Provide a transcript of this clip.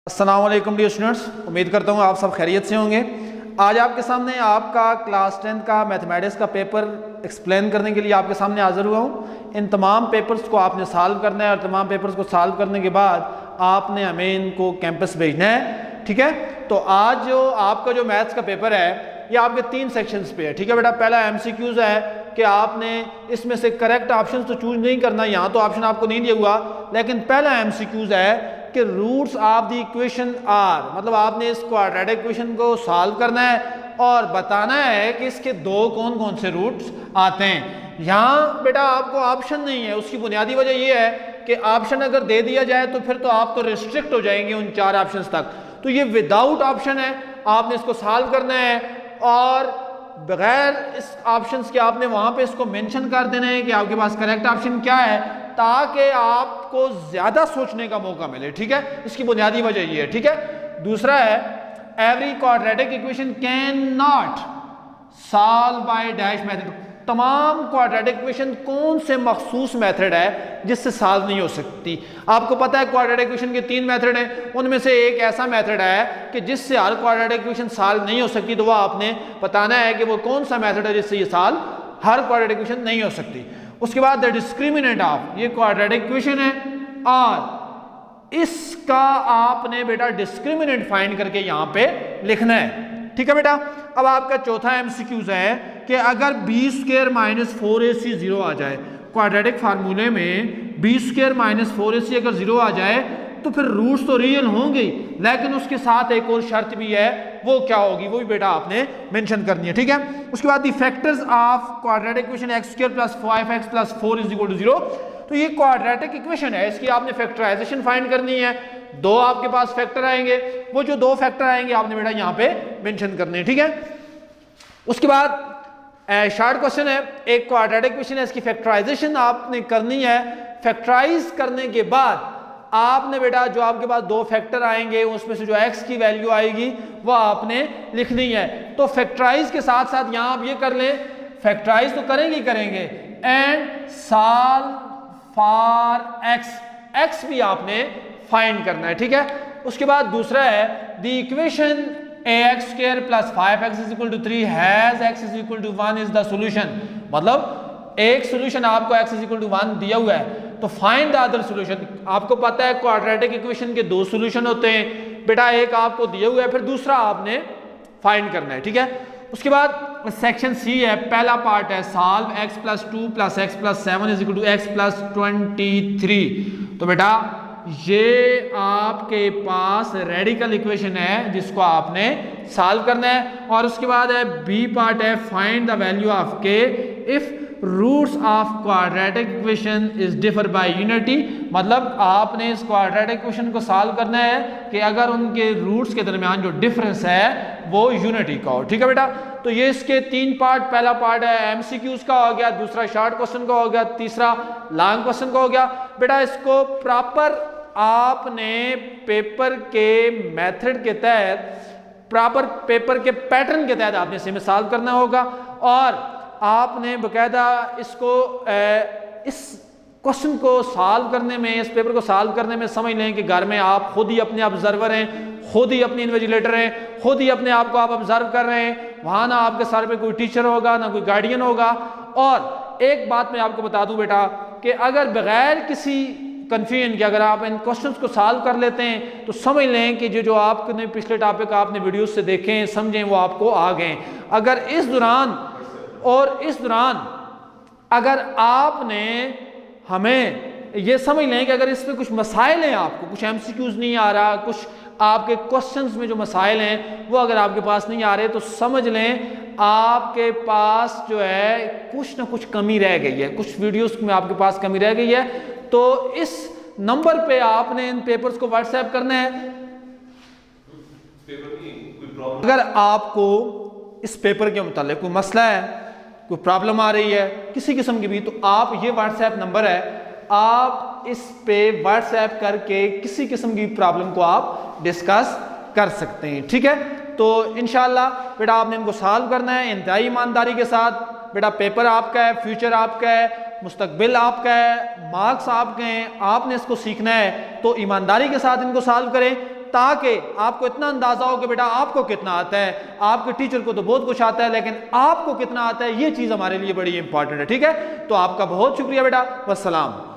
अस्सलाम वालेकुम dear students, उम्मीद करता हूँ आप सब खैरियत से होंगे। आज आपके सामने आपका क्लास 10 का मैथमेटिक्स का पेपर एक्सप्लेन करने के लिए आपके सामने हाजिर हुआ हूँ। इन तमाम पेपर्स को आपने सॉल्व करना है और तमाम पेपर्स को सॉल्व करने के बाद आपने हमें इनको कैंपस भेजना है। ठीक है, तो आज जो आपका जो मैथ्स का पेपर है ये आपके 3 सेक्शंस पे है। ठीक है बेटा, पहला MCQs है कि आपने इसमें से करेक्ट ऑप्शन तो चूज नहीं करना, यहाँ तो ऑप्शन आपको नहीं दिया हुआ, लेकिन पहला MCQs है कि roots of the equation are, मतलब आपने इस क्वाड्रेटिक इक्वेशन को सॉल्व करना है और बताना है कि इसके दो कौन कौन से रूट्स आते हैं। यहाँ बेटा आपको ऑप्शन नहीं है, उसकी बुनियादी वजह यह है कि ऑप्शन अगर दे दिया जाए तो फिर तो आप तो रिस्ट्रिक्ट हो जाएंगे उन 4 ऑप्शंस तक। तो ये विदाउट ऑप्शन है, आपने इसको सॉल्व करना है और बगैर इस ऑप्शंस के आपने वहां पे इसको मेंशन कर देना है कि आपके पास करेक्ट ऑप्शन क्या है, ताकि आपको ज्यादा सोचने का मौका मिले। ठीक है, इसकी बुनियादी वजह ये है। ठीक है, दूसरा है every quadratic equation can not solve by dash method. तमाम क्वाड्रेटिक इक्वेशन कौन से मखसूस मेथड है जिससे सॉल्व नहीं हो सकती। आपको पता है क्वाड्रेटिक इक्वेशन के 3 मेथड हैं, उनमें से एक ऐसा मेथड है कि जिससे हर क्वाड्रेटिक इक्वेशन सॉल्व नहीं हो सकती, तो वह आपने बताना है कि वो कौन सा मेथड है जिससे ये सॉल्व हर क्वाड्रेटिक इक्वेशन नहीं हो सकती। उसके बाद द डिस्क्रिमिनेंट ऑफ, ये क्वाड्रेटिक इक्वेशन है और इसका आपने बेटा डिस्क्रिमिनेंट फाइंड करके यहां पे लिखना है। ठीक है बेटा, अब आपका चौथा MCQs है कि अगर b² - 4ac 0 आ जाए, क्वाड्रेटिक फार्मूले में b² - 4ac अगर 0 आ जाए तो फिर रूट्स तो रियल होंगे, लेकिन उसके साथ एक और शर्त भी है, वो क्या होगी वो भी बेटा आपने मेंशन करनी है। ठीक है, उसके बाद the factors of quadratic equation x² + 5x + 4 = 0। तो ये क्वाड्रेटिक इक्वेशन है, इसकी आपने फैक्टराइजेशन फाइंड करनी है। 2 आपके पास फैक्टर आएंगे, वो जो 2 फैक्टर आएंगे आपने बेटा यहाँ पे मेंशन करने हैं। ठीक है, उसके बाद शॉर्ट क्वेश्चन है, एक क्वाड्रेटिक इक्वेशन है, इसकी फैक्टराइजेशन आपने करनी है। फैक्टराइज करने के बाद आपने बेटा जो आपके पास 2 फैक्टर आएंगे उसमें से जो x की वैल्यू आएगी वो आपने लिखनी है। तो फैक्टराइज के साथ साथ यहां आप ये कर लें, फैक्टराइज तो करेंगे ही करेंगे, एंड सॉल्व फॉर x भी आपने फाइंड करना है। ठीक है, उसके बाद दूसरा है the equation ax² + 5x = 3 has x = 1 is the solution. मतलब एक सॉल्यूशन आपको x = 1 दिया हुआ है, तो फाइंड द अदर सॉल्यूशन। आपको पता है क्वाड्रेटिक इक्वेशन के 2 सॉल्यूशन होते हैं बेटा, एक आपको दिया हुआ है, फिर दूसरा आपने फाइंड करना है। ठीक है, उसके बाद सेक्शन C है, पहला पार्ट है सॉल्व x + 2 + x + 7 = x + 23। तो बेटा ये आपके पास रेडिकल इक्वेशन है जिसको आपने सॉल्व करना है। और उसके बाद है B पार्ट है find the value of k if roots of quadratic equation is differ by unity. मतलब आपने इस क्वाड्रेटिक इक्वेशन को सॉल्व करना है कि अगर उनके रूट्स के दरमियान जो डिफरेंस है वो यूनिटी का हो। ठीक है बेटा, तो ये इसके 3 पार्ट, पहला पार्ट है MCQs का हो गया, दूसरा शॉर्ट क्वेश्चन का हो गया, तीसरा लॉन्ग क्वेश्चन का हो गया। बेटा इसको प्रॉपर आपने पेपर के मेथड के तहत, प्रॉपर पेपर के पैटर्न के तहत आपने इसे में सॉल्व करना होगा और आपने बकायदा इसको इस क्वेश्चन को सॉल्व करने में, इस पेपर को सॉल्व करने में समझ लें कि घर में आप खुद ही अपने ऑब्जर्वर हैं, खुद ही अपने इन्विजिलेटर हैं, खुद ही अपने आप को आप ऑब्जर्व कर रहे हैं। वहाँ ना आपके सर पे कोई टीचर होगा ना कोई गार्डियन होगा। और एक बात मैं आपको बता दूं बेटा कि अगर बगैर किसी कन्फ्यूजन के अगर आप इन क्वेश्चंस को सॉल्व कर लेते हैं तो समझ लें कि जो आपने पिछले टॉपिक आपने वीडियोस से देखें समझें वो आपको आ गए। अगर इस दौरान अगर आपने हमें ये समझ लें कि अगर इसमें कुछ मसाइल हैं, आपको कुछ MCQs नहीं आ रहा, कुछ आपके क्वेश्चंस में जो मसाइल हैं वो अगर आपके पास नहीं आ रहे, तो समझ लें आपके पास जो है कुछ ना कुछ कमी रह गई है, कुछ वीडियोस में आपके पास कमी रह गई है। तो इस नंबर पे आपने इन पेपर्स को व्हाट्सएप करना है। अगर आपको इस पेपर के मुतालिक कोई मसला है, कोई प्रॉब्लम आ रही है किसी किस्म की भी, तो आप ये व्हाट्सएप नंबर है, आप इस पे व्हाट्सएप करके किसी किस्म की प्रॉब्लम को आप डिस्कस कर सकते हैं। ठीक है, तो इंशाल्लाह बेटा आपने इनको सॉल्व करना है इंतहाई ईमानदारी के साथ। बेटा पेपर आपका है, फ्यूचर आपका है, मुस्तकबिल आपका है, मार्क्स आपके हैं, आपने इसको सीखना है, तो ईमानदारी के साथ इनको सॉल्व करें। ताकि आपको इतना अंदाजा हो कि बेटा आपको कितना आता है। आपके टीचर को तो बहुत कुछ आता है, लेकिन आपको कितना आता है ये चीज़ हमारे लिए बड़ी इंपॉर्टेंट है। ठीक है, तो आपका बहुत शुक्रिया बेटा, वस्सलाम।